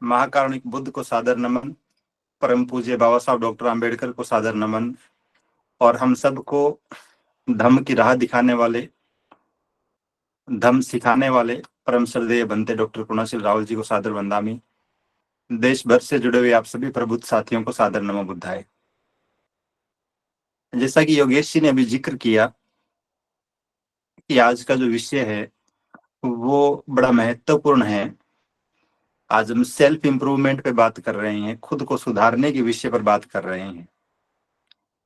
महाकारुणिक बुद्ध को सादर नमन, परम पूज्य बाबा साहब डॉक्टर आम्बेडकर को सादर नमन, और हम सबको धम्म की राह दिखाने वाले, धम्म सिखाने वाले परम श्रद्धेय बनते डॉक्टर करुणाशील राहुल जी को सादर वंदामी। देश भर से जुड़े हुए आप सभी प्रबुद्ध साथियों को सादर नमो बुद्धाय। जैसा कि योगेश जी ने अभी जिक्र किया कि आज का जो विषय है वो बड़ा महत्वपूर्ण है। आज हम सेल्फ इंप्रूवमेंट पे बात कर रहे हैं, खुद को सुधारने के विषय पर बात कर रहे हैं।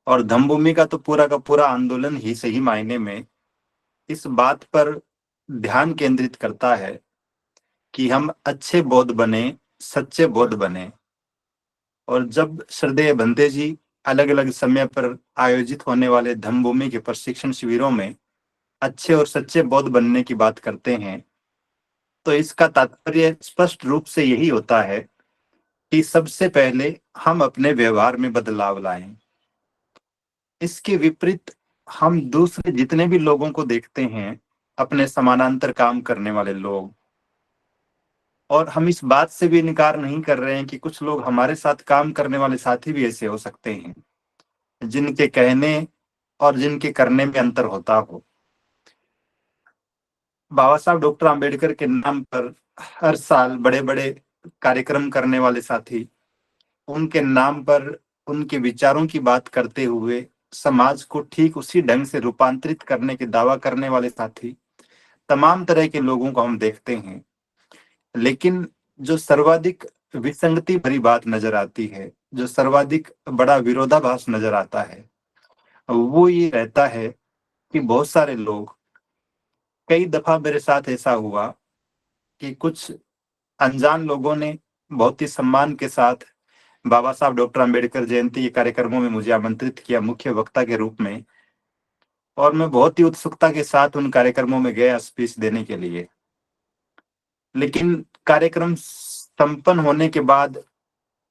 और धम्मभूमि का तो पूरा का पूरा आंदोलन ही सही मायने में इस बात पर ध्यान केंद्रित करता है कि हम अच्छे बौद्ध बने, सच्चे बौद्ध बने। और जब श्रद्धेय बंते जी अलग अलग समय पर आयोजित होने वाले धम्मभूमि के प्रशिक्षण शिविरों में अच्छे और सच्चे बौद्ध बनने की बात करते हैं, तो इसका तात्पर्य स्पष्ट रूप से यही होता है कि सबसे पहले हम अपने व्यवहार में बदलाव लाएं। इसके विपरीत हम दूसरे जितने भी लोगों को देखते हैं, अपने समानांतर काम करने वाले लोग, और हम इस बात से भी इनकार नहीं कर रहे हैं कि कुछ लोग हमारे साथ काम करने वाले साथी भी ऐसे हो सकते हैं जिनके कहने और जिनके करने में अंतर होता हो। बाबा साहब डॉक्टर आम्बेडकर के नाम पर हर साल बड़े बड़े कार्यक्रम करने वाले साथी, उनके नाम पर उनके विचारों की बात करते हुए समाज को ठीक उसी ढंग से रूपांतरित करने के दावा करने वाले साथी, तमाम तरह के लोगों को हम देखते हैं। लेकिन जो सर्वाधिक विसंगति भरी बात नजर आती है, जो सर्वाधिक बड़ा विरोधाभास नजर आता है, वो ये रहता है कि बहुत सारे लोग, कई दफा मेरे साथ ऐसा हुआ कि कुछ अनजान लोगों ने बहुत ही सम्मान के साथ बाबा साहब डॉक्टर आम्बेडकर जयंती के कार्यक्रमों में मुझे आमंत्रित किया मुख्य वक्ता के रूप में, और मैं बहुत ही उत्सुकता के साथ उन कार्यक्रमों में गया स्पीच देने के लिए। लेकिन कार्यक्रम संपन्न होने के बाद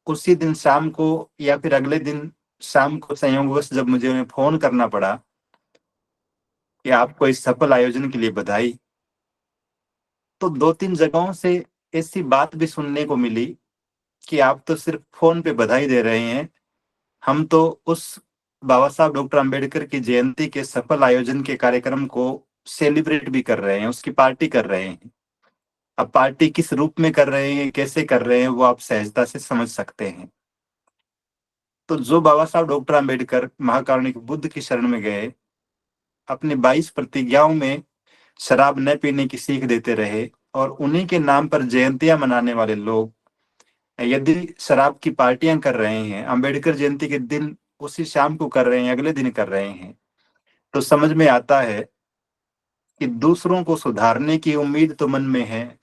उसी दिन शाम को या फिर अगले दिन शाम को संयोगवश जब मुझे उन्हें फोन करना पड़ा कि आपको इस सफल आयोजन के लिए बधाई, तो 2-3 जगहों से ऐसी बात भी सुनने को मिली कि आप तो सिर्फ फोन पे बधाई दे रहे हैं, हम तो उस बाबा साहब डॉक्टर आम्बेडकर की जयंती के सफल आयोजन के कार्यक्रम को सेलिब्रेट भी कर रहे हैं, उसकी पार्टी कर रहे हैं। अब पार्टी किस रूप में कर रहे हैं, कैसे कर रहे हैं, वो आप सहजता से समझ सकते हैं। तो जो बाबा साहब डॉक्टर आम्बेडकर महाकारुणिक बुद्ध की शरण में गए, अपने 22 प्रतिज्ञाओं में शराब न पीने की सीख देते रहे, और उन्हीं के नाम पर जयंतियां मनाने वाले लोग यदि शराब की पार्टियां कर रहे हैं, अम्बेडकर जयंती के दिन उसी शाम को कर रहे हैं, अगले दिन कर रहे हैं, तो समझ में आता है कि दूसरों को सुधारने की उम्मीद तो मन में है,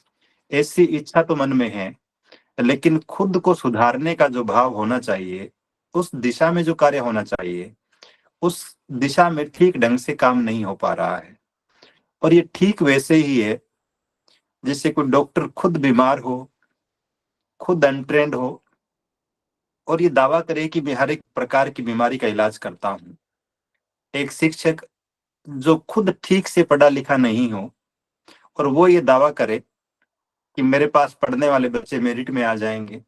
ऐसी इच्छा तो मन में है, लेकिन खुद को सुधारने का जो भाव होना चाहिए, उस दिशा में जो कार्य होना चाहिए, उस दिशा में ठीक ढंग से काम नहीं हो पा रहा है। और ये ठीक वैसे ही है जैसे कोई डॉक्टर खुद बीमार हो, खुद अनट्रेंड हो, और ये दावा करे कि मैं हर एक प्रकार की बीमारी का इलाज करता हूँ। एक शिक्षक जो खुद ठीक से पढ़ा लिखा नहीं हो और वो ये दावा करे कि मेरे पास पढ़ने वाले बच्चे मेरिट में आ जाएंगे,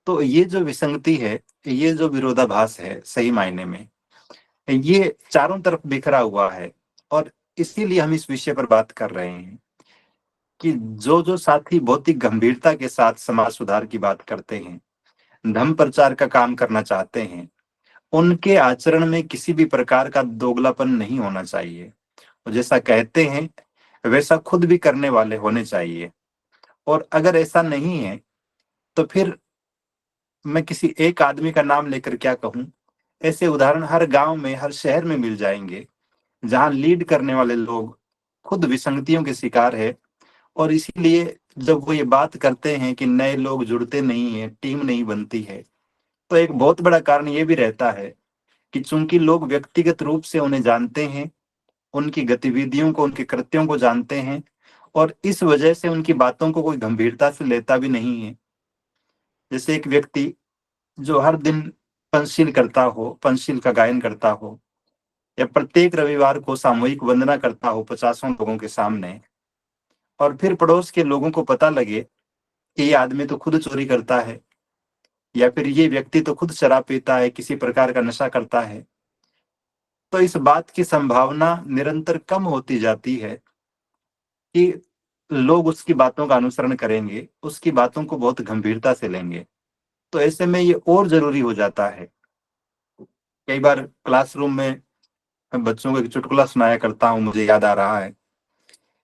तो ये जो विसंगति है, ये जो विरोधाभास है, सही मायने में ये चारों तरफ बिखरा हुआ है। और इसीलिए हम इस विषय पर बात कर रहे हैं कि जो जो साथी बहुत ही गंभीरता के साथ समाज सुधार की बात करते हैं, धर्म प्रचार का काम करना चाहते हैं, उनके आचरण में किसी भी प्रकार का दोगलापन नहीं होना चाहिए। और जैसा कहते हैं वैसा खुद भी करने वाले होने चाहिए। और अगर ऐसा नहीं है तो फिर मैं किसी एक आदमी का नाम लेकर क्या कहूं, ऐसे उदाहरण हर गांव में, हर शहर में मिल जाएंगे, जहां लीड करने वाले लोग खुद विसंगतियों के शिकार है। और इसीलिए जब वो ये बात करते हैं कि नए लोग जुड़ते नहीं है, टीम नहीं बनती है, तो एक बहुत बड़ा कारण ये भी रहता है कि चूंकि लोग व्यक्तिगत रूप से उन्हें जानते हैं, उनकी गतिविधियों को, उनके कृत्यों को जानते हैं, और इस वजह से उनकी बातों को कोई गंभीरता से लेता भी नहीं है। जैसे एक व्यक्ति जो हर दिन पंचशील करता हो, पंचशील का गायन करता हो, या प्रत्येक रविवार को सामूहिक वंदना करता हो 50 लोगों के सामने, और फिर पड़ोस के लोगों को पता लगे कि ये आदमी तो खुद चोरी करता है, या फिर ये व्यक्ति तो खुद शराब पीता है, किसी प्रकार का नशा करता है, तो इस बात की संभावना निरंतर कम होती जाती है कि लोग उसकी बातों का अनुसरण करेंगे, उसकी बातों को बहुत गंभीरता से लेंगे। तो ऐसे में ये और जरूरी हो जाता है। कई बार क्लासरूम में मैं बच्चों को एक चुटकुला सुनाया करता हूँ, मुझे याद आ रहा है।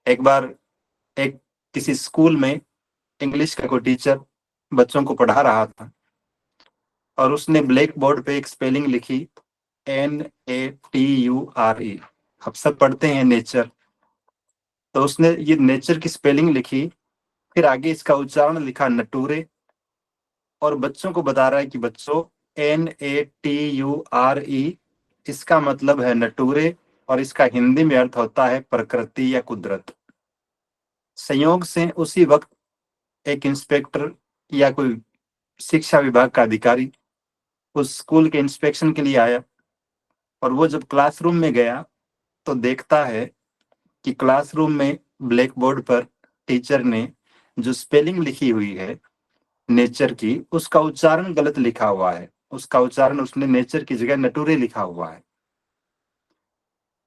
एक बार एक किसी स्कूल में इंग्लिश का कोई टीचर बच्चों को पढ़ा रहा था, और उसने ब्लैक बोर्ड पे एक स्पेलिंग लिखी, NATURE। आप सब पढ़ते हैं नेचर, तो उसने ये नेचर की स्पेलिंग लिखी, फिर आगे इसका उच्चारण लिखा नटूरे, और बच्चों को बता रहा है कि बच्चों, NATURE इसका मतलब है नटूरे, और इसका हिंदी में अर्थ होता है प्रकृति या कुदरत। संयोग से उसी वक्त एक इंस्पेक्टर या कोई शिक्षा विभाग का अधिकारी उस स्कूल के इंस्पेक्शन के लिए आया, और वो जब क्लासरूम में गया तो देखता है कि क्लासरूम में ब्लैक बोर्ड पर टीचर ने जो स्पेलिंग लिखी हुई है नेचर की, उसका उच्चारण गलत लिखा हुआ है। उसका उच्चारण उसने नेचर की जगह नटूरे लिखा हुआ है।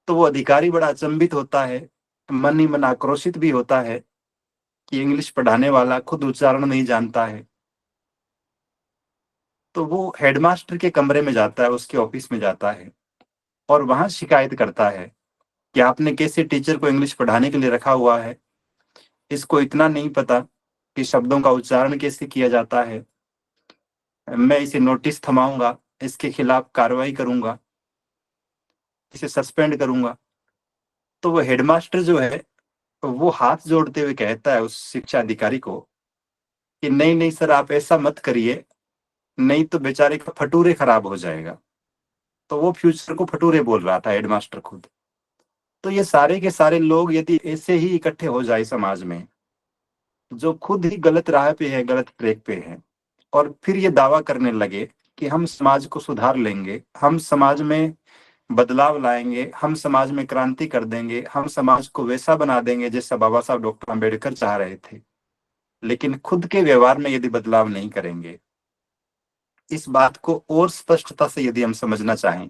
तो वो अधिकारी बड़ा अचंभित होता है, मन ही मन आक्रोशित भी होता है कि इंग्लिश पढ़ाने वाला खुद उच्चारण नहीं जानता है। तो वो हेडमास्टर के कमरे में जाता है, उसके ऑफिस में जाता है, और वहां शिकायत करता है कि आपने कैसे टीचर को इंग्लिश पढ़ाने के लिए रखा हुआ है, इसको इतना नहीं पता कि शब्दों का उच्चारण कैसे किया जाता है। मैं इसे नोटिस थमाऊंगा, इसके खिलाफ कार्रवाई करूंगा, इसे सस्पेंड करूंगा। तो वो हेडमास्टर जो है, वो हाथ जोड़ते हुए कहता है उस शिक्षा अधिकारी को कि नहीं नहीं सर, आप ऐसा मत करिए, नहीं तो बेचारे का फटूरे खराब हो जाएगा। तो वो फ्यूचर को फटूरे बोल रहा था हेडमास्टर खुद। तो ये सारे के सारे लोग यदि ऐसे ही इकट्ठे हो जाए समाज में, जो खुद ही गलत राह पे है, गलत ट्रैक पे है, और फिर ये दावा करने लगे कि हम समाज को सुधार लेंगे, हम समाज में बदलाव लाएंगे, हम समाज में क्रांति कर देंगे, हम समाज को वैसा बना देंगे जैसा बाबा साहब डॉक्टर अंबेडकर चाह रहे थे, लेकिन खुद के व्यवहार में यदि बदलाव नहीं करेंगे, इस बात को और स्पष्टता से यदि हम समझना चाहें,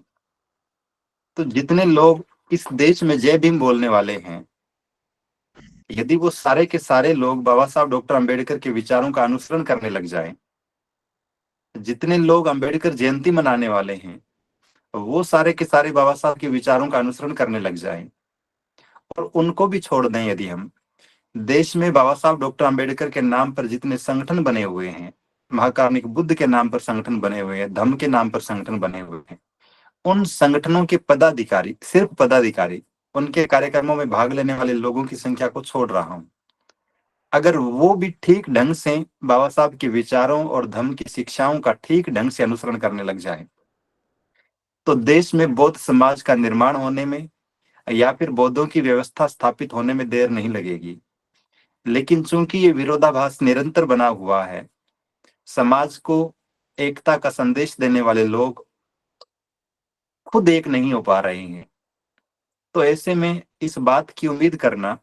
तो जितने लोग इस देश में जय भीम बोलने वाले हैं, यदि वो सारे के सारे लोग बाबा साहब डॉक्टर अंबेडकर के विचारों का अनुसरण करने लग जाएं, जितने लोग अंबेडकर जयंती मनाने वाले हैं वो सारे के सारे बाबा साहब के विचारों का अनुसरण करने लग जाएं, और उनको भी छोड़ दें, यदि हम देश में बाबा साहब डॉक्टर अंबेडकर के नाम पर जितने संगठन बने हुए हैं, महाकारुणिक बुद्ध के नाम पर संगठन बने हुए हैं, धम्म के नाम पर संगठन बने हुए हैं, उन संगठनों के पदाधिकारी, सिर्फ पदाधिकारी, उनके कार्यक्रमों में भाग लेने वाले लोगों की संख्या को छोड़ रहा हूं, अगर वो भी ठीक ढंग से बाबा साहब के विचारों और धम्म की शिक्षाओं का ठीक ढंग से अनुसरण करने लग जाए, तो देश में बौद्ध समाज का निर्माण होने में या फिर बौद्धों की व्यवस्था स्थापित होने में देर नहीं लगेगी। लेकिन चूंकि ये विरोधाभास निरंतर बना हुआ है, समाज को एकता का संदेश देने वाले लोग खुद एक नहीं हो पा रहे हैं, तो ऐसे में इस बात की उम्मीद करना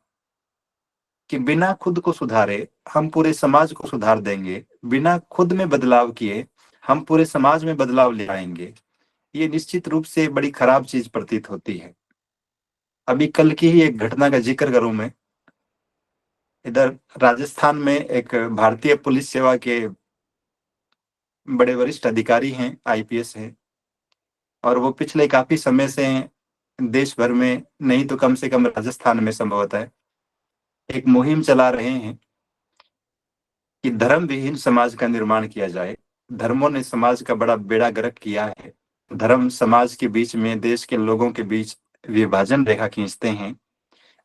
कि बिना खुद को सुधारे हम पूरे समाज को सुधार देंगे, बिना खुद में बदलाव किए हम पूरे समाज में बदलाव ले आएंगे, ये निश्चित रूप से बड़ी खराब चीज प्रतीत होती है। अभी कल की ही एक घटना का जिक्र करूं मैं। इधर राजस्थान में एक भारतीय पुलिस सेवा के बड़े वरिष्ठ अधिकारी हैं, IPS हैं, और वो पिछले काफी समय से देश भर में नहीं तो कम से कम राजस्थान में संभवतः एक मुहिम चला रहे हैं कि धर्म विहीन समाज का निर्माण किया जाए। धर्मों ने समाज का बड़ा बेड़ा गर्क किया है। धर्म समाज के बीच में, देश के लोगों के बीच विभाजन रेखा खींचते हैं।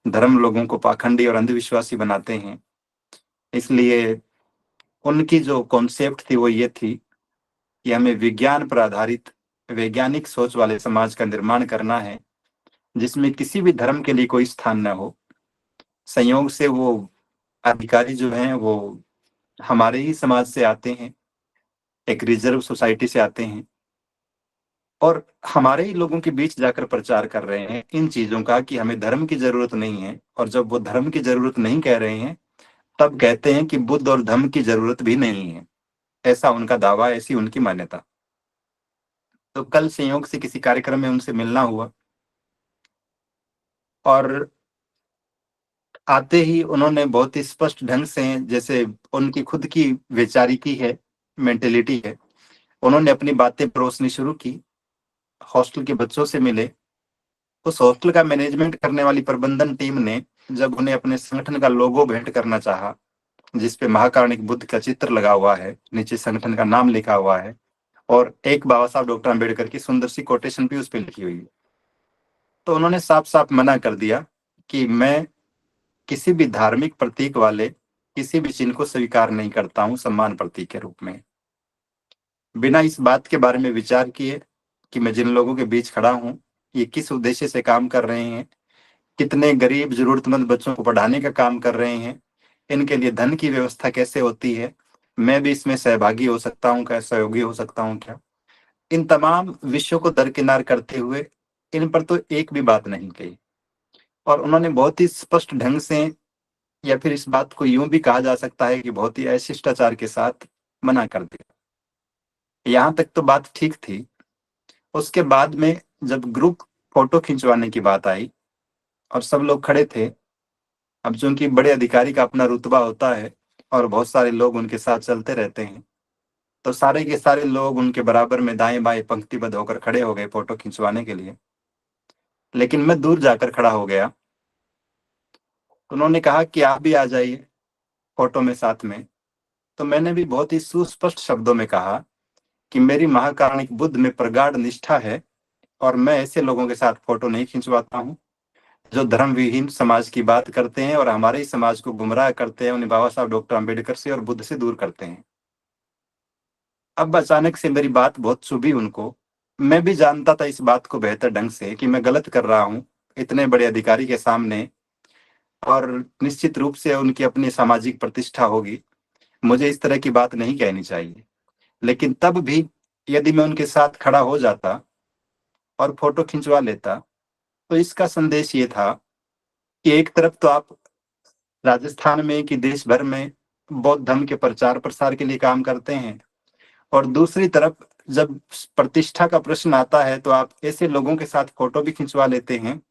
धर्म लोगों को पाखंडी और अंधविश्वासी बनाते हैं। इसलिए उनकी जो कॉन्सेप्ट थी वो ये थी कि हमें विज्ञान पर आधारित वैज्ञानिक सोच वाले समाज का निर्माण करना है, जिसमें किसी भी धर्म के लिए कोई स्थान न हो। संयोग से वो अधिकारी जो हैं वो हमारे ही समाज से आते हैं, एक रिजर्व सोसाइटी से आते हैं, और हमारे ही लोगों के बीच जाकर प्रचार कर रहे हैं इन चीजों का कि हमें धर्म की जरूरत नहीं है। और जब वो धर्म की जरूरत नहीं कह रहे हैं, तब कहते हैं कि बुद्ध और धम्म की जरूरत भी नहीं है। ऐसा उनका दावा, ऐसी उनकी मान्यता। तो कल संयोग से किसी कार्यक्रम में उनसे मिलना हुआ, और आते ही उन्होंने बहुत ही स्पष्ट ढंग से, जैसे उनकी खुद की वैचारिकी है, मेंटेलिटी है, उन्होंने अपनी बातें परोसनी शुरू की। हॉस्टल के बच्चों से मिले। उस हॉस्टल का मैनेजमेंट करने वाली प्रबंधन टीम ने जब उन्हें अपने संगठन का लोगो भेंट करना चाहा, जिसपे महाकारुणिक बुद्ध का चित्र लगा हुआ है, नीचे संगठन का नाम लिखा हुआ है, और एक बाबा साहब डॉक्टर अम्बेडकर की सुंदर सी कोटेशन भी उस पर लिखी हुई है, तो उन्होंने साफ साफ मना कर दिया कि मैं किसी भी धार्मिक प्रतीक वाले किसी भी चिन्ह को स्वीकार नहीं करता हूं सम्मान प्रतीक के रूप में। बिना इस बात के बारे में विचार किए कि मैं जिन लोगों के बीच खड़ा हूं, ये किस उद्देश्य से काम कर रहे हैं, कितने गरीब जरूरतमंद बच्चों को पढ़ाने का काम कर रहे हैं, इनके लिए धन की व्यवस्था कैसे होती है, मैं भी इसमें सहभागी हो सकता हूँ क्या, सहयोगी हो सकता हूँ क्या, इन तमाम विषयों को दरकिनार करते हुए इन पर तो एक भी बात नहीं कही। और उन्होंने बहुत ही स्पष्ट ढंग से, या फिर इस बात को यूं भी कहा जा सकता है कि बहुत ही अशिष्टाचार के साथ मना कर दिया। यहाँ तक तो बात ठीक थी। उसके बाद में जब ग्रुप फोटो खिंचवाने की बात आई और सब लोग खड़े थे, अब चूंकि बड़े अधिकारी का अपना रुतबा होता है और बहुत सारे लोग उनके साथ चलते रहते हैं, तो सारे के सारे लोग उनके बराबर में दाएं बाएं पंक्तिबद्ध होकर खड़े हो गए फोटो खिंचवाने के लिए। लेकिन मैं दूर जाकर खड़ा हो गया। उन्होंने कहा कि आप भी आ जाइए फोटो में साथ में। तो मैंने भी बहुत ही सुस्पष्ट शब्दों में कहा कि मेरी महाकारुणिक बुद्ध में प्रगाढ़ निष्ठा है और मैं ऐसे लोगों के साथ फोटो नहीं खिंचवाता हूँ जो धर्म विहीन समाज की बात करते हैं और हमारे ही समाज को गुमराह करते हैं, उन्हें बाबा साहब डॉक्टर अम्बेडकर से और बुद्ध से दूर करते हैं। अब अचानक से मेरी बात बहुत चुभी उनको। मैं भी जानता था इस बात को बेहतर ढंग से कि मैं गलत कर रहा हूँ इतने बड़े अधिकारी के सामने, और निश्चित रूप से उनकी अपनी सामाजिक प्रतिष्ठा होगी, मुझे इस तरह की बात नहीं कहनी चाहिए। लेकिन तब भी यदि मैं उनके साथ खड़ा हो जाता और फोटो खिंचवा लेता, तो इसका संदेश ये था कि एक तरफ तो आप राजस्थान में कि देश भर में बौद्ध धर्म के प्रचार प्रसार के लिए काम करते हैं, और दूसरी तरफ जब प्रतिष्ठा का प्रश्न आता है तो आप ऐसे लोगों के साथ फोटो भी खिंचवा लेते हैं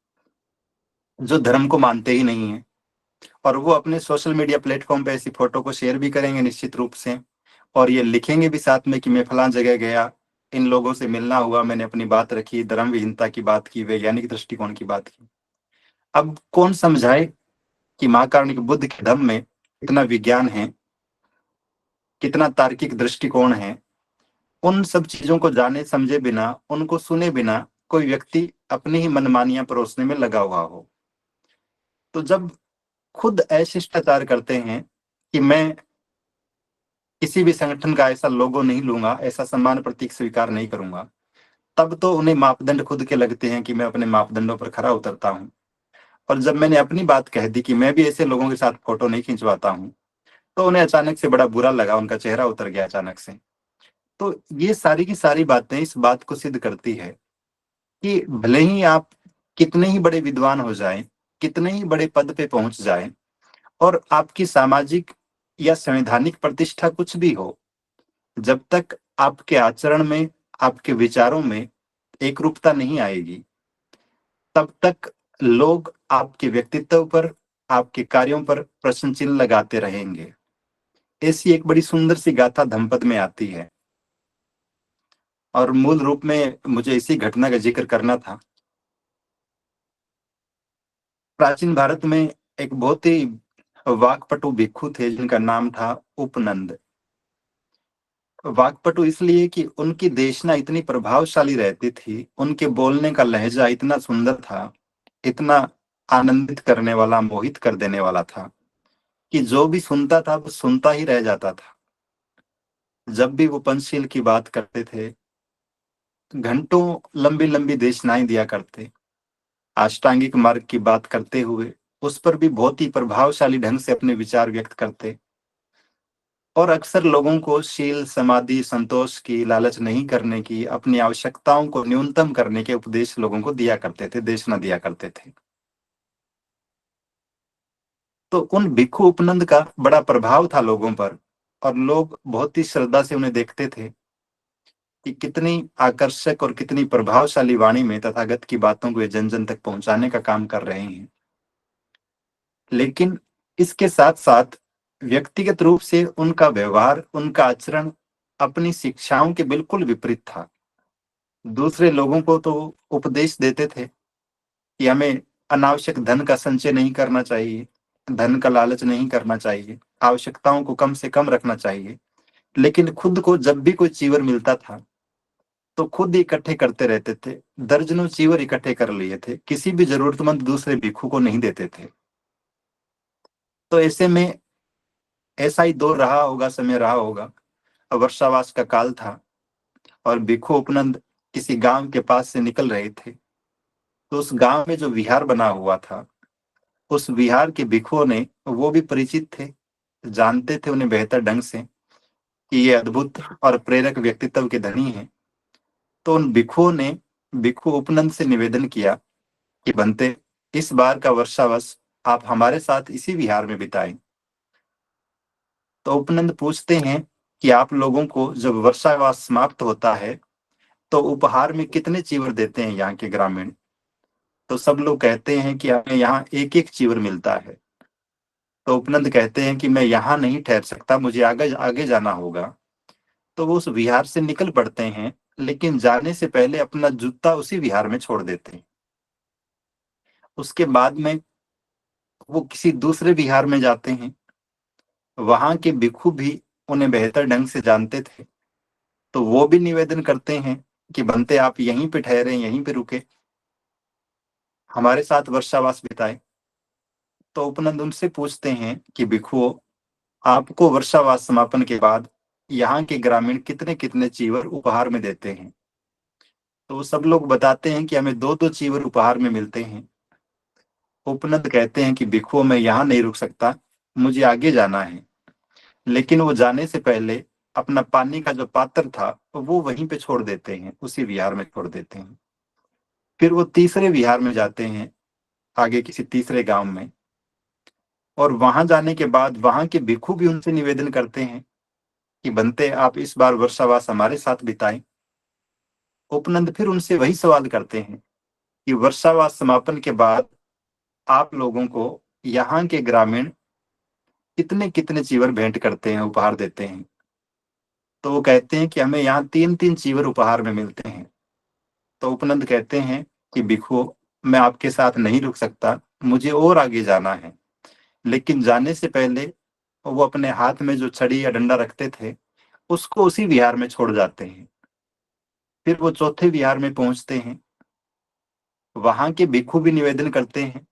जो धर्म को मानते ही नहीं है, और वो अपने सोशल मीडिया प्लेटफॉर्म पे ऐसी फोटो को शेयर भी करेंगे निश्चित रूप से, और ये लिखेंगे भी साथ में कि मैं फलां जगह गया, इन लोगों से मिलना हुआ, मैंने अपनी बात रखी, धर्म विहीनता की बात की, वैज्ञानिक दृष्टिकोण की बात की। अब कौन समझाए कि महाकारुणिक बुद्ध के धर्म में कितना विज्ञान है, कितना तार्किक दृष्टिकोण है। उन सब चीजों को जाने समझे बिना, उनको सुने बिना कोई व्यक्ति अपनी ही मनमानियां परोसने में लगा हुआ हो। तो जब खुद अशिष्टाचार करते हैं कि मैं किसी भी संगठन का ऐसा लोगो नहीं लूंगा, ऐसा सम्मान प्रतीक स्वीकार नहीं करूंगा, तब तो उन्हें मापदंड खुद के लगते हैं कि मैं अपने मापदंडों पर खरा उतरता हूं। और जब मैंने अपनी बात कह दी कि मैं भी ऐसे लोगों के साथ फोटो नहीं खिंचवाता हूं, तो उन्हें अचानक से बड़ा बुरा लगा, उनका चेहरा उतर गया अचानक से। तो ये सारी की सारी बातें इस बात को सिद्ध करती है कि भले ही आप कितने ही बड़े विद्वान हो जाएं, कितने ही बड़े पद पे पहुंच जाएं, और आपकी सामाजिक या संवैधानिक प्रतिष्ठा कुछ भी हो, जब तक आपके आचरण में, आपके विचारों में एकरूपता नहीं आएगी, तब तक लोग आपके व्यक्तित्व पर, आपके कार्यों पर प्रश्न चिन्ह लगाते रहेंगे। ऐसी एक बड़ी सुंदर सी गाथा धम्पद में आती है, और मूल रूप में मुझे इसी घटना का जिक्र करना था। प्राचीन भारत में एक बहुत ही वाक्पटु भिक्षु थे जिनका नाम था उपनंद। वाक्पटु इसलिए कि उनकी देशना इतनी प्रभावशाली रहती थी, उनके बोलने का लहजा इतना सुंदर था, इतना आनंदित करने वाला, मोहित कर देने वाला था कि जो भी सुनता था वो सुनता ही रह जाता था। जब भी वो पंचशील की बात करते थे, घंटों लंबी लंबी देशनाएं दिया करते। अष्टांगिक मार्ग की बात करते हुए उस पर भी बहुत ही प्रभावशाली ढंग से अपने विचार व्यक्त करते, और अक्सर लोगों को शील, समाधि, संतोष की, लालच नहीं करने की, अपनी आवश्यकताओं को न्यूनतम करने के उपदेश लोगों को दिया करते थे, देशना दिया करते थे। तो उन भिक्षु उपनंद का बड़ा प्रभाव था लोगों पर, और लोग बहुत ही श्रद्धा से उन्हें देखते थे कि कितनी आकर्षक और कितनी प्रभावशाली वाणी में तथागत की बातों को जन जन तक पहुंचाने का काम कर रहे हैं। लेकिन इसके साथ साथ व्यक्तिगत रूप से उनका व्यवहार, उनका आचरण अपनी शिक्षाओं के बिल्कुल विपरीत था। दूसरे लोगों को तो उपदेश देते थे कि हमें अनावश्यक धन का संचय नहीं करना चाहिए, धन का लालच नहीं करना चाहिए, आवश्यकताओं को कम से कम रखना चाहिए। लेकिन खुद को जब भी कोई चीवर मिलता था तो खुद इकट्ठे करते रहते थे। दर्जनों चीवर इकट्ठे कर लिए थे, किसी भी जरूरतमंद दूसरे भिक्षु को नहीं देते थे। तो ऐसे में ऐसा ही दौर रहा होगा, समय रहा होगा। वर्षावास का काल था और भिक्षु उपनंद किसी गांव के पास से निकल रहे थे। तो उस गांव में जो विहार बना हुआ था, उस विहार के भिक्षुओं ने, वो भी परिचित थे, जानते थे उन्हें बेहतर ढंग से कि ये अद्भुत और प्रेरक व्यक्तित्व के धनी हैं। तो उन भिक्षुओं ने भिक्षु उपनंद से निवेदन किया कि बनते, इस बार का वर्षावस आप हमारे साथ इसी विहार में बिताएं। तो उपनंद पूछते हैं कि आप लोगों को जब वर्षावास समाप्त होता है तो उपहार में कितने चीवर देते हैं यहाँ के ग्रामीण। तो सब लोग कहते हैं कि हमें यहाँ एक एक चीवर मिलता है। तो उपनंद कहते हैं कि मैं यहाँ नहीं ठहर सकता, मुझे आगे आगे जाना होगा। तो वो उस विहार से निकल पड़ते हैं, लेकिन जाने से पहले अपना जूता उसी विहार में छोड़ देते हैं। उसके बाद में वो किसी दूसरे विहार में जाते हैं। वहां के भिक्षु भी उन्हें बेहतर ढंग से जानते थे, तो वो भी निवेदन करते हैं कि बनते आप यहीं पे ठहरे, यहीं पे रुके, हमारे साथ वर्षावास बिताए। तो उपनंद उनसे पूछते हैं कि भिक्षुओं, आपको वर्षावास समापन के बाद यहाँ के ग्रामीण कितने कितने चीवर उपहार में देते हैं। तो वो सब लोग बताते हैं कि हमें दो दो चीवर उपहार में मिलते हैं। उपनंद कहते हैं कि भिक्षुओं, मैं यहाँ नहीं रुक सकता, मुझे आगे जाना है। लेकिन वो जाने से पहले अपना पानी का जो पात्र था वो वहीं पे छोड़ देते हैं, उसी विहार में छोड़ देते हैं। फिर वो तीसरे विहार में जाते हैं, आगे किसी तीसरे गांव में। और वहां जाने के बाद वहां के भिक्षु भी उनसे निवेदन करते हैं कि बनते आप इस बार वर्षावास हमारे साथ बिताएं। उपनंद फिर उनसे वही सवाल करते हैं कि वर्षावास समापन के बाद आप लोगों को यहाँ के ग्रामीण कितने कितने चीवर भेंट करते हैं, उपहार देते हैं। तो वो कहते हैं कि हमें यहाँ तीन तीन चीवर उपहार में मिलते हैं। तो उपनंद कहते हैं कि भिक्षुओं, मैं आपके साथ नहीं रुक सकता, मुझे और आगे जाना है। लेकिन जाने से पहले वो अपने हाथ में जो छड़ी या डंडा रखते थे उसको उसी विहार में छोड़ जाते हैं। फिर वो चौथे विहार में पहुंचते हैं। वहां के भिक्षु भी निवेदन करते हैं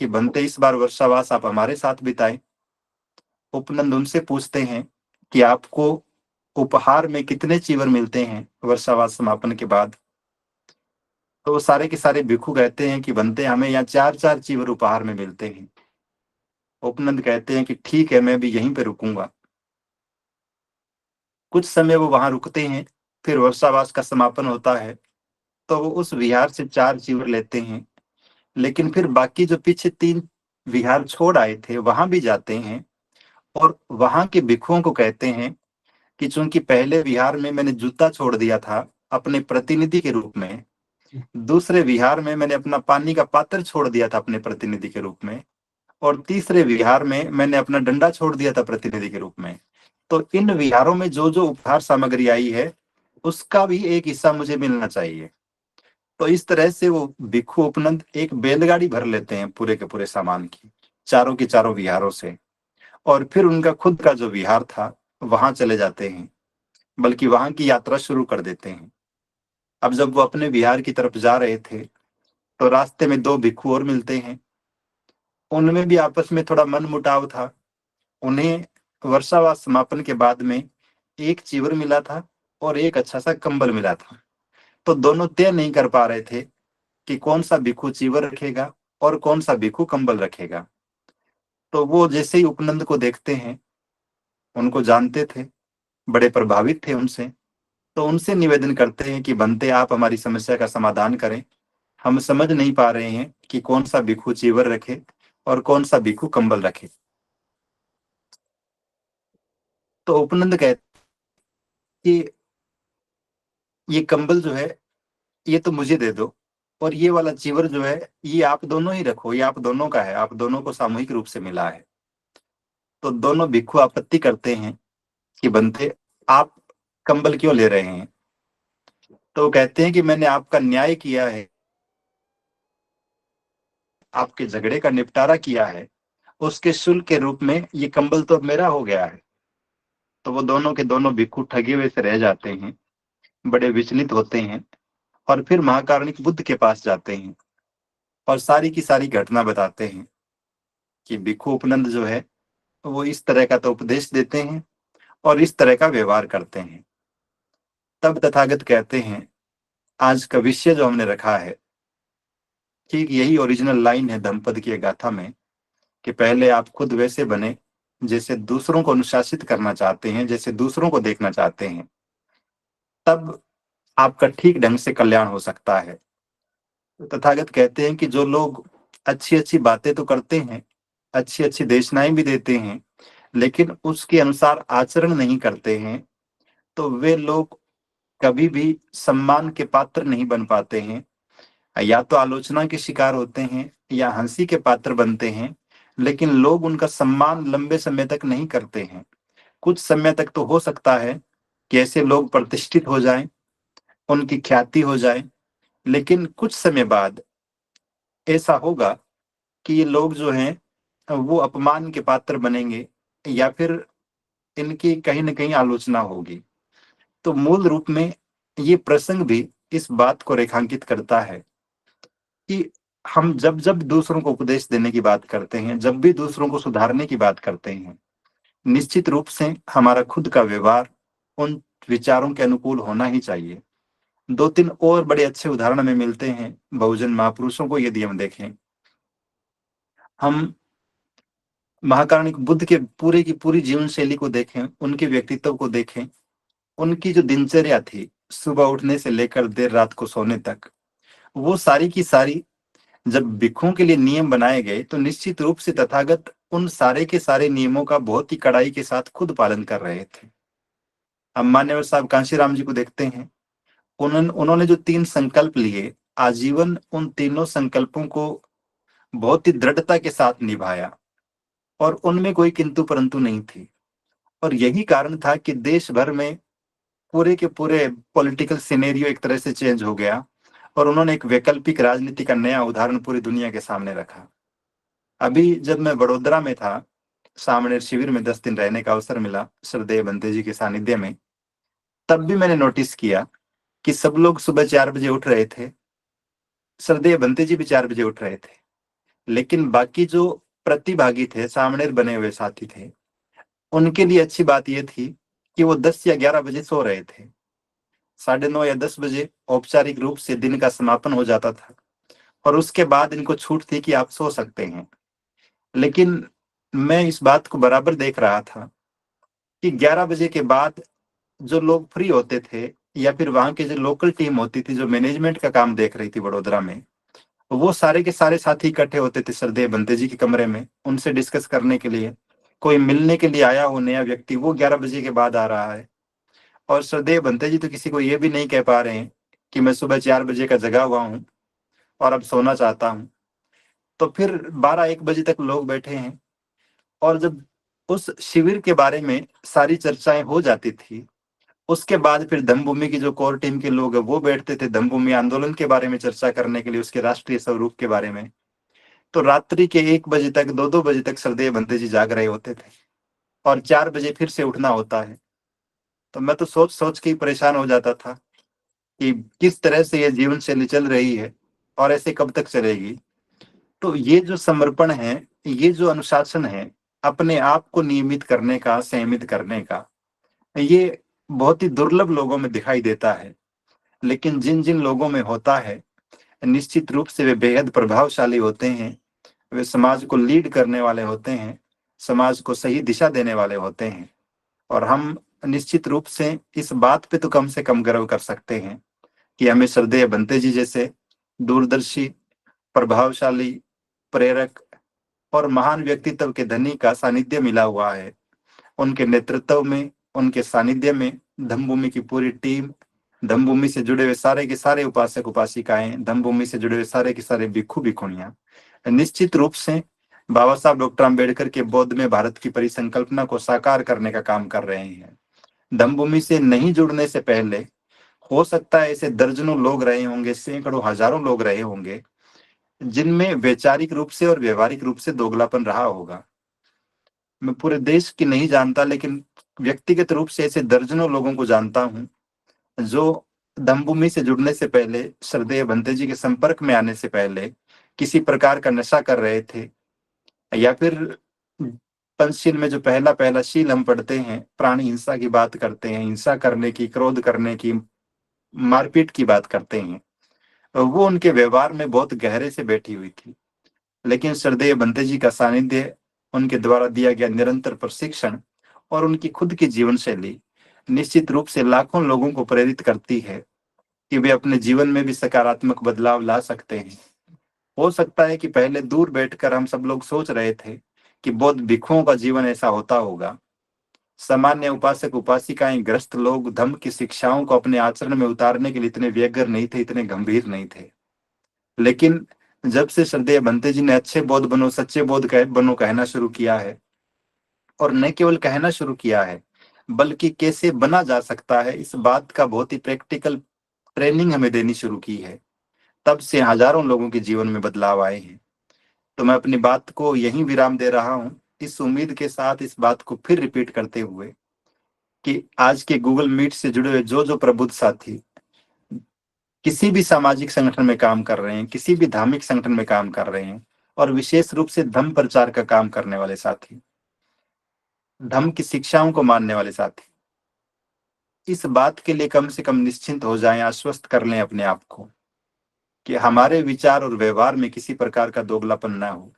कि बनते इस बार वर्षावास आप हमारे साथ बिताएं। उपनंद उनसे पूछते हैं कि आपको उपहार में कितने चीवर मिलते हैं वर्षावास समापन के बाद। तो वो सारे के सारे भिक्षु कहते हैं कि बनते हमें यहाँ चार चार चीवर उपहार में मिलते हैं। उपनंद कहते हैं कि ठीक है, मैं भी यहीं पे रुकूंगा। कुछ समय वो वहां रुकते हैं। फिर वर्षावास का समापन होता है तो वो उस विहार से चार चीवर लेते हैं। लेकिन फिर बाकी जो पीछे तीन विहार छोड़ आए थे वहां भी जाते हैं, और वहां के भिक्षुओं को कहते हैं कि चूंकि पहले विहार में मैंने जूता छोड़ दिया था अपने प्रतिनिधि के रूप में, दूसरे विहार में मैंने अपना पानी का पात्र छोड़ दिया था अपने प्रतिनिधि के रूप में, और तीसरे विहार में मैंने अपना डंडा छोड़ दिया था प्रतिनिधि के रूप में, तो इन विहारों में जो जो उपहार सामग्री आई है उसका भी एक हिस्सा मुझे मिलना चाहिए। तो इस तरह से वो भिक्षु उपनंद एक बैलगाड़ी भर लेते हैं पूरे के पूरे सामान की, चारों के चारों विहारों से। और फिर उनका खुद का जो विहार था वहां चले जाते हैं, बल्कि वहां की यात्रा शुरू कर देते हैं। अब जब वो अपने विहार की तरफ जा रहे थे तो रास्ते में दो भिक्षु और मिलते हैं। उनमें भी आपस में थोड़ा मन मुटाव था। उन्हें वर्षावास समापन के बाद में एक चीवर मिला था और एक अच्छा सा कंबल मिला था। तो दोनों तय नहीं कर पा रहे थे कि कौन सा भिक्षु चीवर रखेगा और कौन सा भिक्षु कंबल रखेगा। तो वो जैसे ही उपनंद को देखते हैं, उनको जानते थे, बड़े प्रभावित थे उनसे, तो उनसे निवेदन करते हैं कि बनते आप हमारी समस्या का समाधान करें, हम समझ नहीं पा रहे हैं कि कौन सा भिक्षु चीवर रखे और कौन सा भिक्षु कंबल रखे। तो उपनंद कहते कि ये कंबल जो है ये तो मुझे दे दो, और ये वाला चीवर जो है ये आप दोनों ही रखो, ये आप दोनों का है, आप दोनों को सामूहिक रूप से मिला है। तो दोनों भिक्षु आपत्ति करते हैं कि बनते, आप कंबल क्यों ले रहे हैं। तो वो कहते हैं कि मैंने आपका न्याय किया है, आपके झगड़े का निपटारा किया है, उसके शुल्क के रूप में ये कंबल तो मेरा हो गया है। तो वो दोनों के दोनों भिक्षु ठगे हुए से रह जाते हैं, बड़े विचलित होते हैं, और फिर महाकारुणिक बुद्ध के पास जाते हैं और सारी की सारी घटना बताते हैं कि भिक्षु उपनंद जो है वो इस तरह का तो उपदेश देते हैं और इस तरह का व्यवहार करते हैं। तब तथागत कहते हैं, आज का विषय जो हमने रखा है ठीक यही ओरिजिनल लाइन है धम्मपद की गाथा में, कि पहले आप खुद वैसे बने जैसे दूसरों को अनुशासित करना चाहते हैं, जैसे दूसरों को देखना चाहते हैं, तब आपका ठीक ढंग से कल्याण हो सकता है। तो तथागत कहते हैं कि जो लोग अच्छी अच्छी बातें तो करते हैं, अच्छी अच्छी देशनाएं भी देते हैं, लेकिन उसके अनुसार आचरण नहीं करते हैं, तो वे लोग कभी भी सम्मान के पात्र नहीं बन पाते हैं। या तो आलोचना के शिकार होते हैं या हंसी के पात्र बनते हैं, लेकिन लोग उनका सम्मान लंबे समय तक नहीं करते हैं। कुछ समय तक तो हो सकता है कि ऐसे लोग प्रतिष्ठित हो जाएं, उनकी ख्याति हो जाए, लेकिन कुछ समय बाद ऐसा होगा कि ये लोग जो हैं वो अपमान के पात्र बनेंगे, या फिर इनकी कहीं ना कहीं आलोचना होगी। तो मूल रूप में ये प्रसंग भी इस बात को रेखांकित करता है कि हम जब जब दूसरों को उपदेश देने की बात करते हैं, जब भी दूसरों को सुधारने की बात करते हैं, निश्चित रूप से हमारा खुद का व्यवहार उन विचारों के अनुकूल होना ही चाहिए। दो तीन और बड़े अच्छे उदाहरण हमें मिलते हैं बहुजन महापुरुषों को यदि हम देखें। हम महाकारुणिक बुद्ध के पूरे की पूरी जीवन शैली को देखें, उनके व्यक्तित्व को देखें, उनकी जो दिनचर्या थी सुबह उठने से लेकर देर रात को सोने तक, वो सारी की सारी जब भिक्षुओं के लिए नियम बनाए गए तो निश्चित रूप से तथागत उन सारे के सारे नियमों का बहुत ही कड़ाई के साथ खुद पालन कर रहे थे। हम मान्यवर साहब कांशीराम जी को देखते हैं, उन्होंने जो 3 संकल्प लिए, आजीवन उन तीनों संकल्पों को बहुत ही दृढ़ता के साथ निभाया, और उनमें कोई किंतु परंतु नहीं थी। और यही कारण था कि देश भर में पूरे के पूरे पॉलिटिकल सिनेरियो एक तरह से चेंज हो गया, और उन्होंने एक वैकल्पिक राजनीति का नया उदाहरण पूरी दुनिया के सामने रखा। अभी जब मैं बड़ोदरा में था, सामने शिविर में 10 दिन रहने का अवसर मिला श्रद्धेय बंते जी के सानिध्य में, तब भी मैंने नोटिस किया कि सब लोग सुबह 4 बजे उठ रहे थे, श्रद्धेय बंते जी भी 4 बजे उठ रहे थे, लेकिन बाकी जो प्रतिभागी थे, सामने बने हुए साथी थे, उनके लिए अच्छी बात यह थी कि वो 10 या 11 बजे सो रहे थे। 9:30 या 10 बजे औपचारिक रूप से दिन का समापन हो जाता था, और उसके बाद इनको छूट थी कि आप सो सकते हैं। लेकिन मैं इस बात को बराबर देख रहा था कि 11 बजे के बाद जो लोग फ्री होते थे, या फिर वहां की जो लोकल टीम होती थी जो मैनेजमेंट का काम देख रही थी बड़ोदरा में, वो सारे के सारे साथी इकट्ठे होते थे श्रद्धेय बंते जी के कमरे में उनसे डिस्कस करने के लिए। कोई मिलने के लिए आया हो नया व्यक्ति, वो 11 बजे के बाद आ रहा है, और श्रद्धेय बंते जी तो किसी को ये भी नहीं कह पा रहे हैं कि मैं सुबह 4 बजे का जगा हुआ हूँ और अब सोना चाहता हूँ। तो फिर 12-1 बजे तक लोग बैठे हैं, और जब उस शिविर के बारे में सारी चर्चाएं हो जाती थी, उसके बाद फिर धम्मभूमि की जो कोर टीम के लोग हैं वो बैठते थे धम्मभूमि आंदोलन के बारे में चर्चा करने के लिए, उसके राष्ट्रीय स्वरूप के बारे में। तो रात्रि के 1 बजे तक, 2-2 बजे तक श्रद्धेय बंते जी जाग रहे होते थे, और 4 बजे फिर से उठना होता है। तो मैं तो सोच सोच के ही परेशान हो जाता था कि किस तरह से ये जीवन शैली चल रही है और ऐसे कब तक चलेगी। तो ये जो समर्पण है, ये जो अनुशासन है, अपने आप को नियमित करने का, संयमित करने का, ये बहुत ही दुर्लभ लोगों में दिखाई देता है। लेकिन जिन जिन लोगों में होता है, निश्चित रूप से वे बेहद प्रभावशाली होते हैं, वे समाज को लीड करने वाले होते हैं, समाज को सही दिशा देने वाले होते हैं। और हम निश्चित रूप से इस बात पे तो कम से कम गर्व कर सकते हैं कि हमें श्रद्धेय बंते जी जैसे दूरदर्शी, प्रभावशाली, प्रेरक और महान व्यक्तित्व के धनी का सानिध्य मिला हुआ है। उनके नेतृत्व में, उनके सानिध्य में धम्मभूमि की पूरी टीम, धम्मभूमि से जुड़े हुए सारे के सारे उपासक उपासिकाएं, धम्मभूमि से जुड़े हुए सारे के सारे भिक्षु भिक्षुणियां निश्चित रूप से बाबा साहब डॉक्टर आम्बेडकर के बौद्ध में भारत की परिसंकल्पना को साकार करने का काम कर रहे हैं। धम्मभूमि से नहीं जुड़ने से पहले हो सकता है ऐसे दर्जनों लोग रहे होंगे, सैकड़ों हजारों लोग रहे होंगे जिनमें वैचारिक रूप से और व्यवहारिक रूप से दोगलापन रहा होगा। मैं पूरे देश की नहीं जानता, लेकिन व्यक्तिगत रूप से ऐसे दर्जनों लोगों को जानता हूं जो धम्मभूमि से जुड़ने से पहले, श्रद्धेय भंते जी के संपर्क में आने से पहले किसी प्रकार का नशा कर रहे थे, या फिर पंचशील में जो पहला पहला शील हम पढ़ते हैं, प्राणी हिंसा की बात करते हैं, हिंसा करने की, क्रोध करने की, मारपीट की बात करते हैं, वो उनके व्यवहार में बहुत गहरे से बैठी हुई थी। लेकिन श्रद्धेय भंते जी का सानिध्य, उनके द्वारा दिया गया निरंतर प्रशिक्षण और उनकी खुद की जीवन शैली निश्चित रूप से लाखों लोगों को प्रेरित करती है कि वे अपने जीवन में भी सकारात्मक बदलाव ला सकते हैं। हो सकता है कि पहले दूर बैठकर हम सब लोग सोच रहे थे कि बौद्ध भिक्षुओं का जीवन ऐसा होता होगा। सामान्य उपासक उपासिकाएं, ग्रस्त लोग धम्म की शिक्षाओं को अपने आचरण में उतारने के लिए इतने व्यग्र नहीं थे, इतने गंभीर नहीं थे। लेकिन जब से श्रद्धेय भंते जी ने अच्छे बौद्ध बनो, सच्चे बौद्ध बनो कहना शुरू किया है, और न केवल कहना शुरू किया है बल्कि कैसे बना जा सकता है, इस बात का बहुत ही प्रैक्टिकल ट्रेनिंग हमें देनी शुरू की है, तब से हजारों लोगों के जीवन में बदलाव आए हैं। तो मैं अपनी बात को यहीं विराम दे रहा हूं, इस उम्मीद के साथ, इस बात को फिर रिपीट करते हुए कि आज के गूगल मीट से जुड़े हुए जो प्रबुद्ध साथी किसी भी सामाजिक संगठन में काम कर रहे हैं, किसी भी धार्मिक संगठन में काम कर रहे हैं, और विशेष रूप से धम्म प्रचार का काम करने वाले साथी, धम्म की शिक्षाओं को मानने वाले साथी, इस बात के लिए कम से कम निश्चिंत हो जाएं, आश्वस्त कर लें अपने आप को कि हमारे विचार और व्यवहार में किसी प्रकार का दोगलापन ना हो।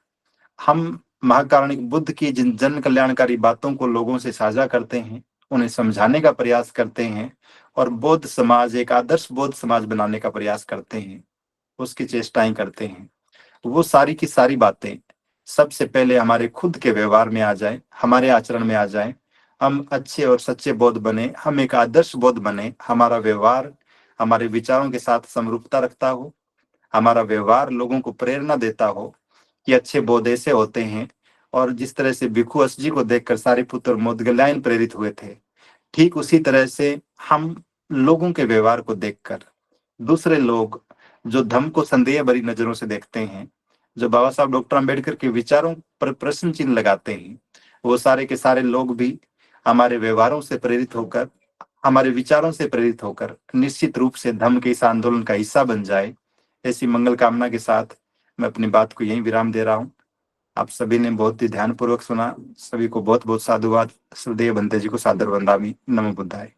हम महाकारुणिक बुद्ध की जिन जन कल्याणकारी बातों को लोगों से साझा करते हैं, उन्हें समझाने का प्रयास करते हैं और बौद्ध समाज, एक आदर्श बौद्ध समाज बनाने का प्रयास करते हैं, उसकी चेष्टाएं करते हैं, वो सारी की सारी बातें सबसे पहले हमारे खुद के व्यवहार में आ जाए, हमारे आचरण में आ जाए। हम अच्छे और सच्चे बौद्ध बने, हम एक आदर्श बौद्ध बने, हमारा व्यवहार हमारे विचारों के साथ समरूपता रखता हो, हमारा व्यवहार लोगों को प्रेरणा देता हो कि अच्छे बौद्ध ऐसे होते हैं। और जिस तरह से भिक्षु अस जी को देखकर सारिपुत्र और मोदगलायन प्रेरित हुए थे, ठीक उसी तरह से हम लोगों के व्यवहार को देखकर दूसरे लोग जो धम्म को संदेह भरी नजरों से देखते हैं, जो बाबा साहब डॉक्टर आम्बेडकर के विचारों पर प्रश्न चिन्ह लगाते हैं, वो सारे के सारे लोग भी हमारे व्यवहारों से प्रेरित होकर, हमारे विचारों से प्रेरित होकर निश्चित रूप से धम्म के इस आंदोलन का हिस्सा बन जाए। ऐसी मंगल कामना के साथ मैं अपनी बात को यहीं विराम दे रहा हूँ। आप सभी ने बहुत ही ध्यानपूर्वक सुना। सभी को बहुत बहुत साधुवाद। श्रद्धेय भंते जी को सादर वंदामि। नमो बुद्धाय।